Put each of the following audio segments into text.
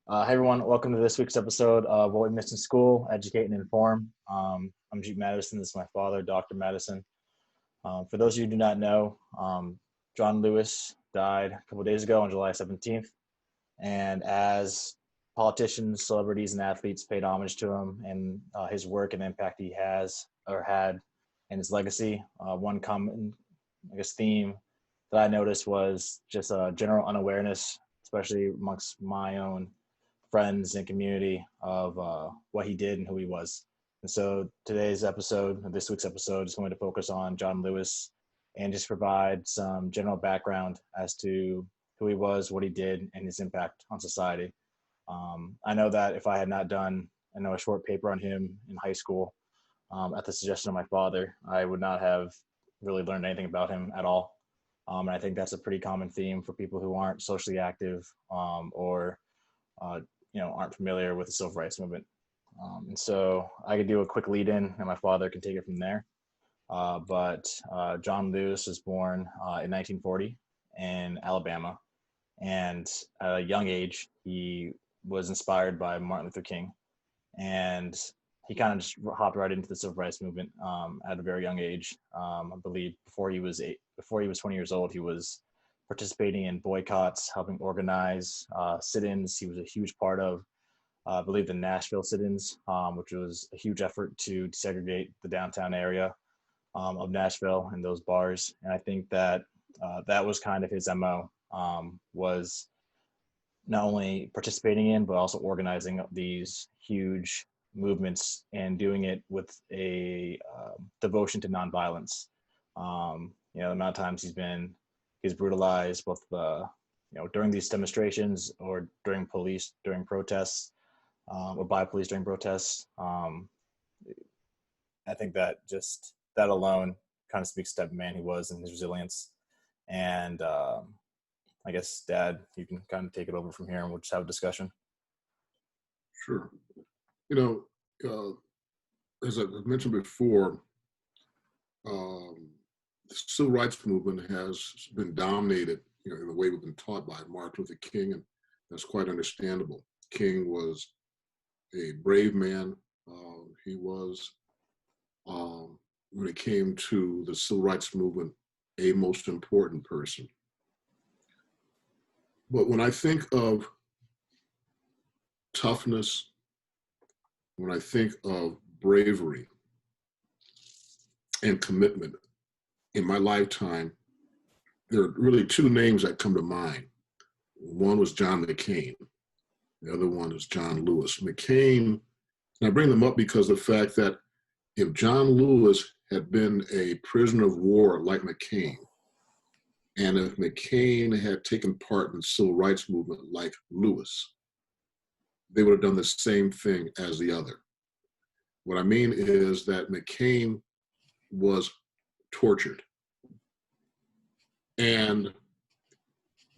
Hey everyone, welcome to this week's episode of What We Missed in School, Educate and Inform. I'm Jeep Madison. This is my father, Dr. Madison. For those of you who do not know, John Lewis died a couple of days ago on July 17th. And as politicians, celebrities, and athletes paid homage to him and his work and impact he has or had and his legacy, one common, theme that I noticed was just a general unawareness, especially amongst my own friends and community of what he did and who he was. And so this week's episode, is going to focus on John Lewis and just provide some general background as to who he was, what he did, and his impact on society. I know that if I had not done, a short paper on him in high school at the suggestion of my father, I would not have really learned anything about him at all. And I think that's a pretty common theme for people who aren't socially active or aren't familiar with the civil rights movement. And so I could do a quick lead in and my father can take it from there. But John Lewis was born in 1940 in Alabama. And at a young age, he was inspired by Martin Luther King. And he kind of just hopped right into the civil rights movement at a very young age. I believe before he was 20 years old, he was participating in boycotts, helping organize sit-ins. He was a huge part of, I believe, the Nashville sit-ins, which was a huge effort to desegregate the downtown area of Nashville and those bars. And I think that that was kind of his MO, was not only participating in, but also organizing these huge movements and doing it with a devotion to nonviolence. The amount of times he's brutalized both during these demonstrations or during protests or by police during protests. I think that just that alone kind of speaks to the type of man he was and his resilience. And I guess, Dad, you can kind of take it over from here and we'll just have a discussion. Sure. As I mentioned before, the civil rights movement has been dominated, in the way we've been taught by Martin Luther King, and that's quite understandable. King was a brave man. He was, when it came to the civil rights movement, a most important person. But when I think of toughness, when I think of bravery and commitment in my lifetime, there are really two names that come to mind. One was John McCain. The other one is John Lewis. McCain, and I bring them up because of the fact that if John Lewis had been a prisoner of war like McCain, and if McCain had taken part in the civil rights movement like Lewis, they would have done the same thing as the other. What I mean is that McCain was tortured and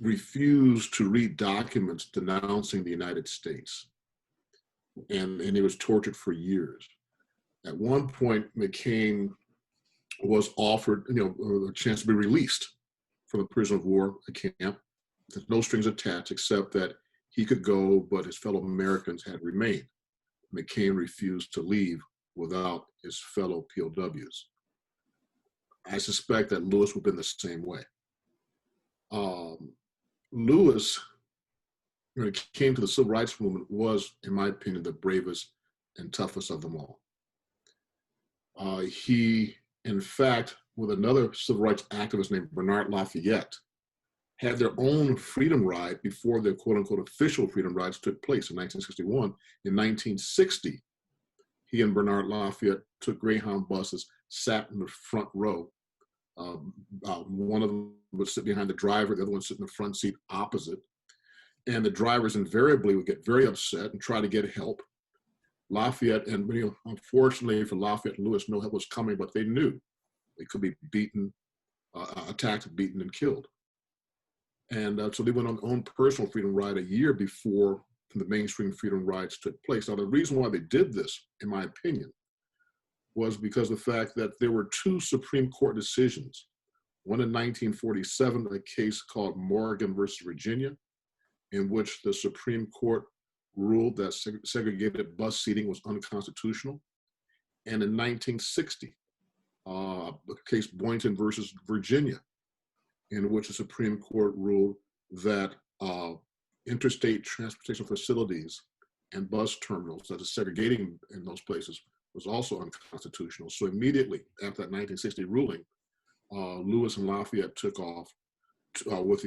refused to read documents denouncing the United States. And he was tortured for years. At one point, McCain was offered, a chance to be released from the prison of war camp. There's no strings attached except that he could go, but his fellow Americans had remained. McCain refused to leave without his fellow POWs. I suspect that Lewis would have been the same way. Lewis, when it came to the civil rights movement, was, in my opinion, the bravest and toughest of them all. He, in fact, with another civil rights activist named Bernard Lafayette, had their own freedom ride before their quote-unquote official freedom rides took place in 1961. In 1960, he and Bernard Lafayette took Greyhound buses, sat in the front row. One of them would sit behind the driver, the other one would sit in the front seat opposite. And the drivers invariably would get very upset and try to get help. Lafayette, and unfortunately for Lafayette and Lewis, no help was coming, but they knew they could be beaten, attacked, beaten, and killed. And so they went on their own personal freedom ride a year before the mainstream freedom rides took place. Now, the reason why they did this, in my opinion, was because of the fact that there were two Supreme Court decisions. One in 1947, a case called Morgan versus Virginia, in which the Supreme Court ruled that segregated bus seating was unconstitutional. And in 1960, the case Boynton versus Virginia, in which the Supreme Court ruled that interstate transportation facilities and bus terminals, that is segregating in those places, was also unconstitutional. So immediately after that 1960 ruling, Lewis and Lafayette took off with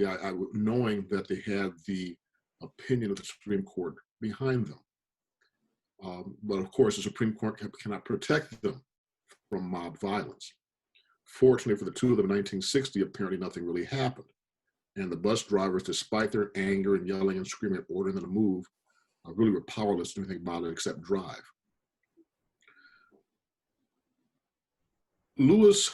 knowing that they had the opinion of the Supreme Court behind them. But of course, the Supreme Court cannot protect them from mob violence. Fortunately for the two of them in 1960, apparently nothing really happened. And the bus drivers, despite their anger and yelling and screaming, ordering them to move, really were powerless to do anything about it except drive. Lewis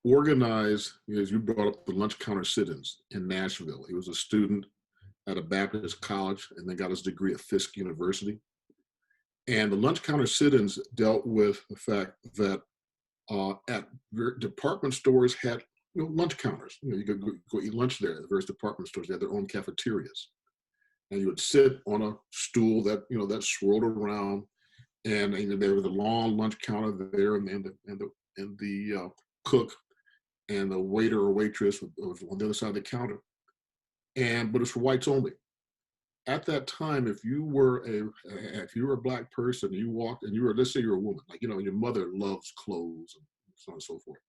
organized, as you brought up, the lunch counter sit-ins in Nashville. He was a student at a Baptist college and then got his degree at Fisk University. And the lunch counter sit-ins dealt with the fact that at department stores had lunch counters. You could go eat lunch there. The various department stores, they had their own cafeterias. And you would sit on a stool that, that swirled around, and there was a long lunch counter there, and the cook and the waiter or waitress was on the other side of the counter. But it's for whites only. At that time, if you were a Black person, you walked and let's say you're a woman, like, your mother loves clothes and so on and so forth.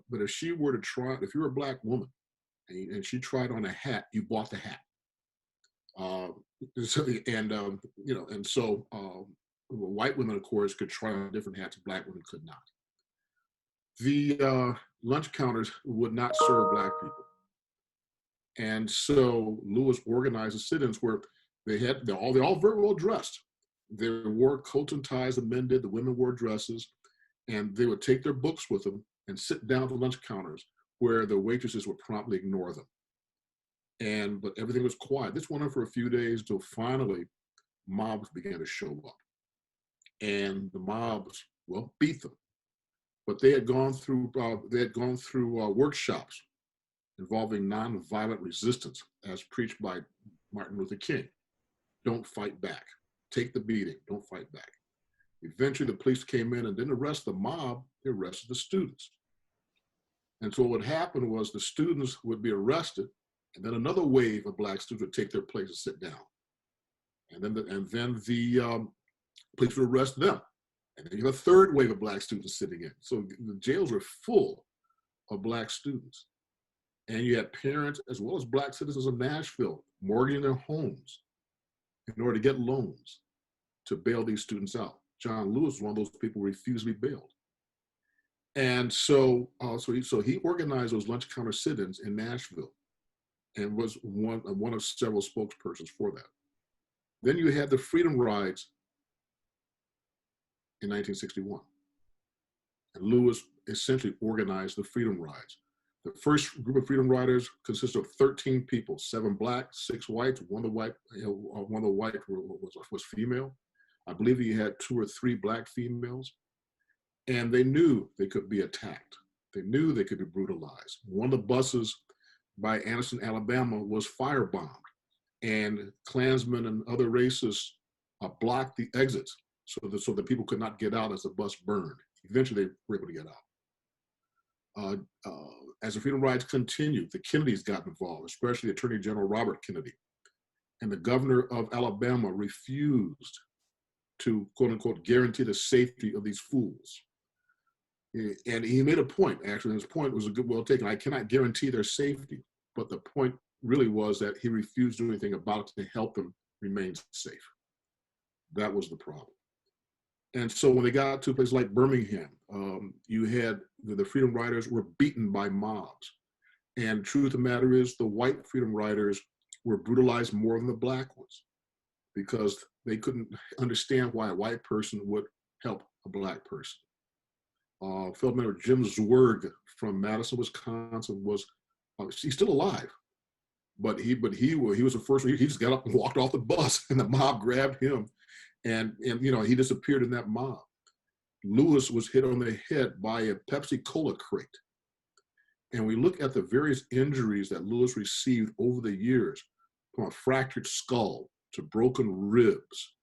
But if you were a Black woman and she tried on a hat, you bought the hat. White women, of course, could try on different hats. Black women could not. The lunch counters would not serve Black people. And so Lewis organized the sit-ins where they're all very well dressed. They wore coats and ties, the men did, the women wore dresses, and they would take their books with them and sit down at the lunch counters where the waitresses would promptly ignore them. But everything was quiet. This went on for a few days until finally mobs began to show up. And the mobs, beat them. But they had gone through workshops involving nonviolent resistance, as preached by Martin Luther King. Don't fight back. Take the beating. Don't fight back. Eventually, the police came in and didn't arrest the mob. They arrested the students. And so what happened was the students would be arrested, and then another wave of Black students would take their place and sit down. And then the police would arrest them. And then you have a third wave of Black students sitting in. So the jails were full of Black students. And you had parents as well as Black citizens of Nashville mortgaging their homes in order to get loans to bail these students out. John Lewis was one of those people who refused to be bailed. And so he organized those lunch counter sit-ins in Nashville and was one of several spokespersons for that. Then you had the Freedom Rides in 1961. And Lewis essentially organized the Freedom Rides. The first group of Freedom Riders consisted of 13 people, 7 Black, 6 whites. One of the white was female. I believe he had 2 or 3 Black females. And they knew they could be attacked. They knew they could be brutalized. One of the buses by Anderson, Alabama was firebombed, and Klansmen and other racists blocked the exits so that people could not get out as the bus burned. Eventually, they were able to get out. As the Freedom Rides continued, the Kennedys got involved, especially Attorney General Robert Kennedy. And the governor of Alabama refused to, quote unquote, guarantee the safety of these fools. And he made a point, actually, and his point was well taken. I cannot guarantee their safety, but the point really was that he refused to do anything about it to help them remain safe. That was the problem. And so when they got to a place like Birmingham, you had the Freedom Riders were beaten by mobs. And truth of the matter is, the white Freedom Riders were brutalized more than the Black ones because they couldn't understand why a white person would help a Black person. Fellow member Jim Zwerg from Madison, Wisconsin he's still alive, but he was the first one. He just got up and walked off the bus, and the mob grabbed him, and he disappeared in that mob. Lewis was hit on the head by a Pepsi Cola crate, and we look at the various injuries that Lewis received over the years, from a fractured skull to broken ribs,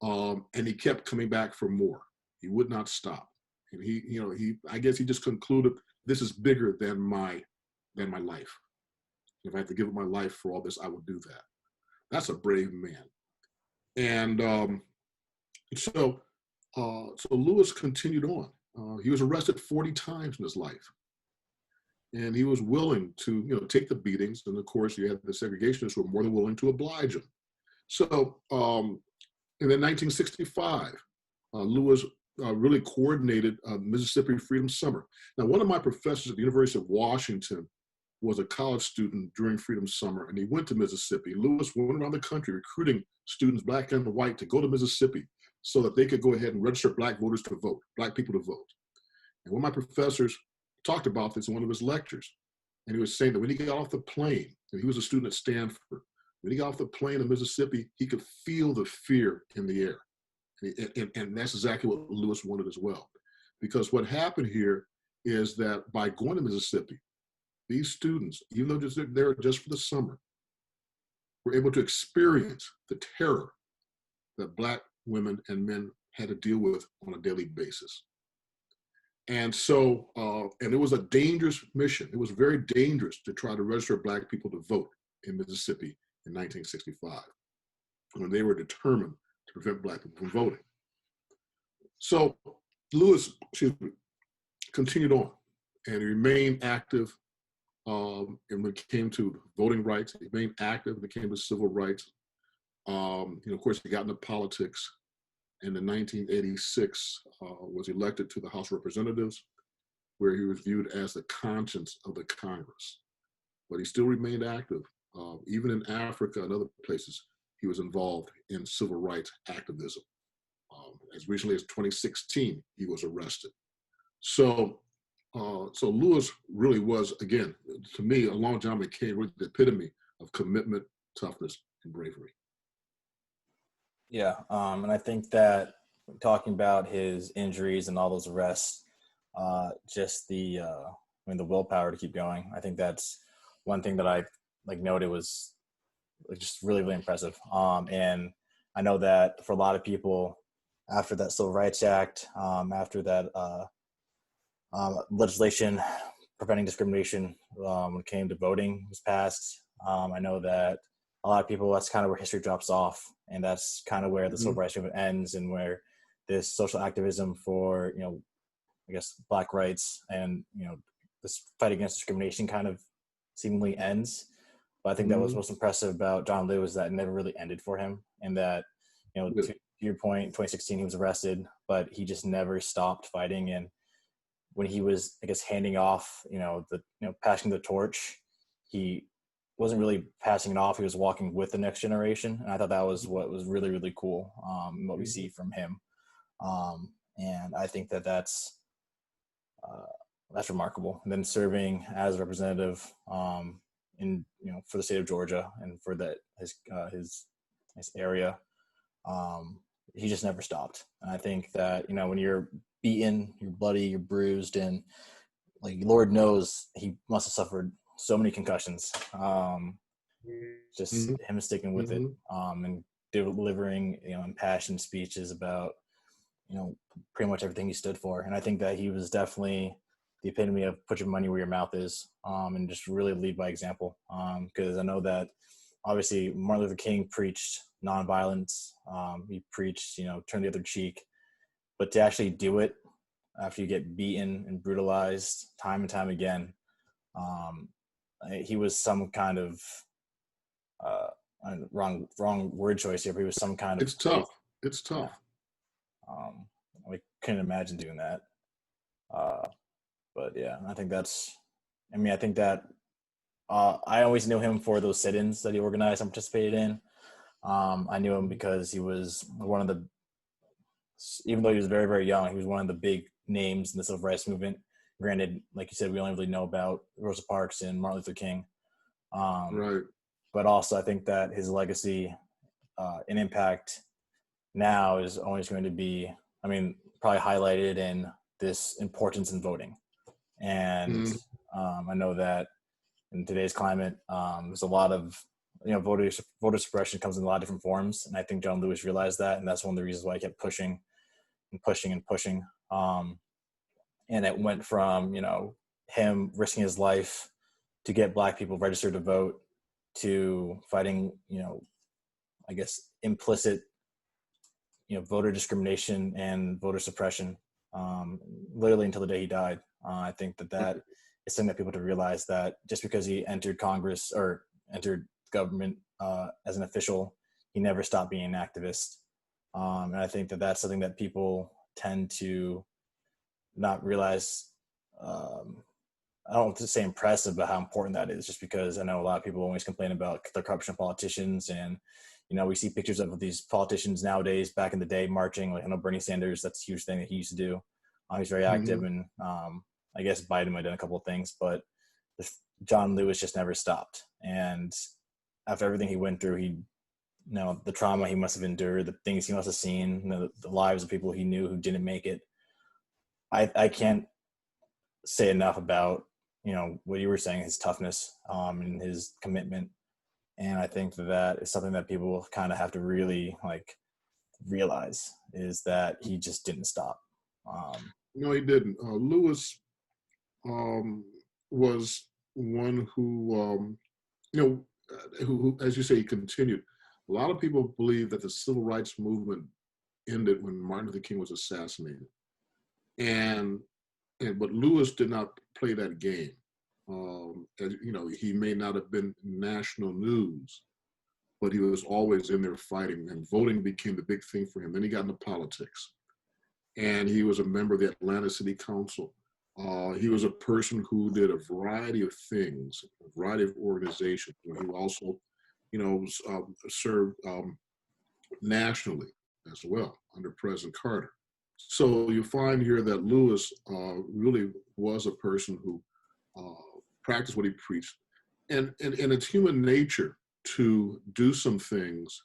and he kept coming back for more. He would not stop. And I guess he just concluded, this is bigger than my life. If I have to give up my life for all this, I will do that. That's a brave man. And so Lewis continued on. He was arrested 40 times in his life. And he was willing to, take the beatings. And of course, you had the segregationists who were more than willing to oblige him. So and in 1965, Lewis really coordinated Mississippi Freedom Summer. Now, one of my professors at the University of Washington was a college student during Freedom Summer, and he went to Mississippi. Lewis went around the country recruiting students, black and white, to go to Mississippi so that they could go ahead and register black voters to vote, black people to vote. And one of my professors talked about this in one of his lectures, and he was saying that when he got off the plane, and he was a student at Stanford, when he got off the plane in Mississippi, he could feel the fear in the air. And that's exactly what Lewis wanted as well. Because what happened here is that by going to Mississippi, these students, even though they're there just for the summer, were able to experience the terror that black women and men had to deal with on a daily basis. And so, and it was a dangerous mission. It was very dangerous to try to register black people to vote in Mississippi in 1965, when they were determined to prevent black people from voting. So Lewis continued on, and he remained active. And when it came to voting rights, he remained active when it came to civil rights. Of course, he got into politics, and in 1986 was elected to the House of Representatives, where he was viewed as the conscience of the Congress. But he still remained active. Even in Africa and other places, he was involved in civil rights activism. As recently as 2016, he was arrested. So Lewis really was, again, to me, along John McCain, really the epitome of commitment, toughness, and bravery. Yeah, and I think that talking about his injuries and all those arrests, just the willpower to keep going. I think that's one thing that I noted was just really, really impressive. And I know that for a lot of people, after that Civil Rights Act, after that legislation preventing discrimination when it came to voting was passed, I know that a lot of people, that's kind of where history drops off, and that's kind of where the Civil Rights Movement ends, and where this social activism for, I guess, black rights and, this fight against discrimination kind of seemingly ends. But I think that was most impressive about John Lewis, that it never really ended for him, and that, to your point, 2016 he was arrested, but he just never stopped fighting. And when he was, I guess, handing off, passing the torch, he wasn't really passing it off. He was walking with the next generation, and I thought that was what was really, really cool. What we see from him, and I think that that's remarkable. And then serving as a representative in for the state of Georgia and for his area, he just never stopped. And I think that when you're beaten, you're bloody, you're bruised, and Lord knows he must have suffered so many concussions. Just him sticking with it, and delivering impassioned speeches about pretty much everything he stood for. And I think that he was definitely the epitome of put your money where your mouth is, and just really lead by example. Because I know that obviously Martin Luther King preached nonviolence. He preached turn the other cheek, but to actually do it after you get beaten and brutalized time and time again, he was some kind of wrong word choice here, but he was some kind of. It's tough. It's tough. Yeah. We couldn't imagine doing that. But yeah, I think I think that I always knew him for those sit-ins that he organized and participated in. I knew him because he was even though he was very, very young, he was one of the big names in the civil rights movement. Granted, like you said, we only really know about Rosa Parks and Martin Luther King. Right. But also I think that his legacy and impact now is always going to be, probably highlighted in this importance in voting. And I know that in today's climate, there's a lot of voter suppression comes in a lot of different forms, and I think John Lewis realized that, and that's one of the reasons why he kept pushing and pushing and pushing. And it went from him risking his life to get Black people registered to vote to fighting I guess implicit voter discrimination and voter suppression, literally until the day he died. I think that is something that people have to realize, that just because he entered Congress or entered government as an official, he never stopped being an activist. And I think that that's something that people tend to not realize. I don't want to say impressive, but how important that is, just because I know a lot of people always complain about the corruption of politicians. And, we see pictures of these politicians nowadays, back in the day, marching. Like, I know Bernie Sanders, that's a huge thing that he used to do. He's very active, and I guess Biden might have done a couple of things, but John Lewis just never stopped. And after everything he went through, the trauma he must have endured, the things he must have seen, the lives of people he knew who didn't make it. I can't say enough about what you were saying, his toughness and his commitment. And I think that is something that people kind of have to really realize, is that he just didn't stop. No, he didn't. Lewis was one who, who, as you say, he continued. A lot of people believe that the civil rights movement ended when Martin Luther King was assassinated, but Lewis did not play that game. He may not have been national news, but he was always in there fighting, and voting became the big thing for him. Then he got into politics, and he was a member of the Atlanta City Council. He was a person who did a variety of things, a variety of organizations. He also, served nationally as well under President Carter. So you find here that Lewis really was a person who practiced what he preached. And it's human nature to do some things,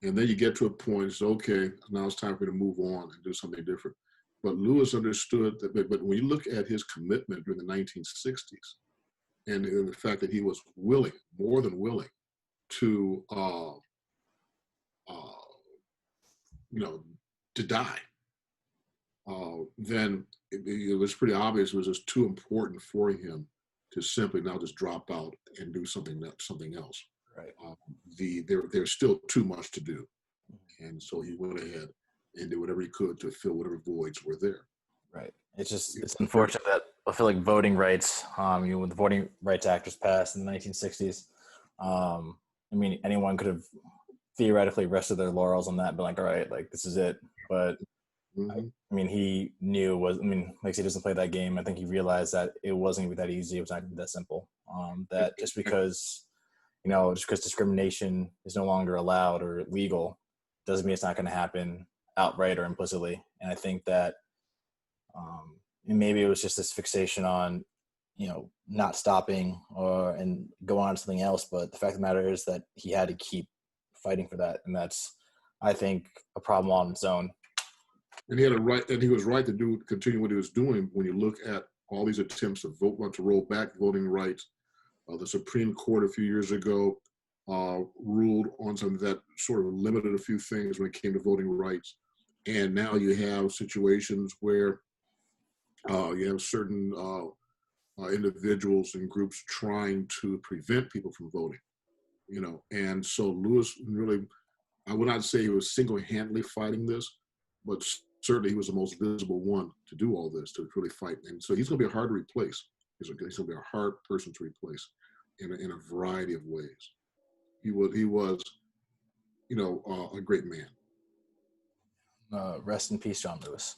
and then you get to a point, it's okay, now it's time for you to move on and do something different. But Lewis understood that, but when you look at his commitment during the 1960s, and the fact that he was willing, more than willing, to to die, then it was pretty obvious it was just too important for him to simply now just drop out and do something else. Right. There's still too much to do, and so he went ahead and did whatever he could to fill whatever voids were there. Right. It's unfortunate that I feel like voting rights, when the Voting Rights Act was passed in the 1960s, anyone could have theoretically rested their laurels on that and been like, all right, this is it. But he knew he doesn't play that game. I think he realized that it wasn't going to be that easy. It was not going to be that simple. That just because discrimination is no longer allowed or legal doesn't mean it's not going to happen outright or implicitly. And I think that maybe it was just this fixation on, not stopping and go on to something else. But the fact of the matter is that he had to keep fighting for that. And that's, I think, a problem on its own. And he had a right, and he was right to continue what he was doing. When you look at all these attempts to roll back voting rights, the Supreme Court a few years ago ruled on something that sort of limited a few things when it came to voting rights. And now you have situations where you have certain individuals and groups trying to prevent people from voting, And so Lewis really, I would not say he was single-handedly fighting this, but certainly he was the most visible one to do all this, to really fight. And so he's going to be hard to replace. He's going to be a hard person to replace in a variety of ways. He was, a great man. Rest in peace, John Lewis.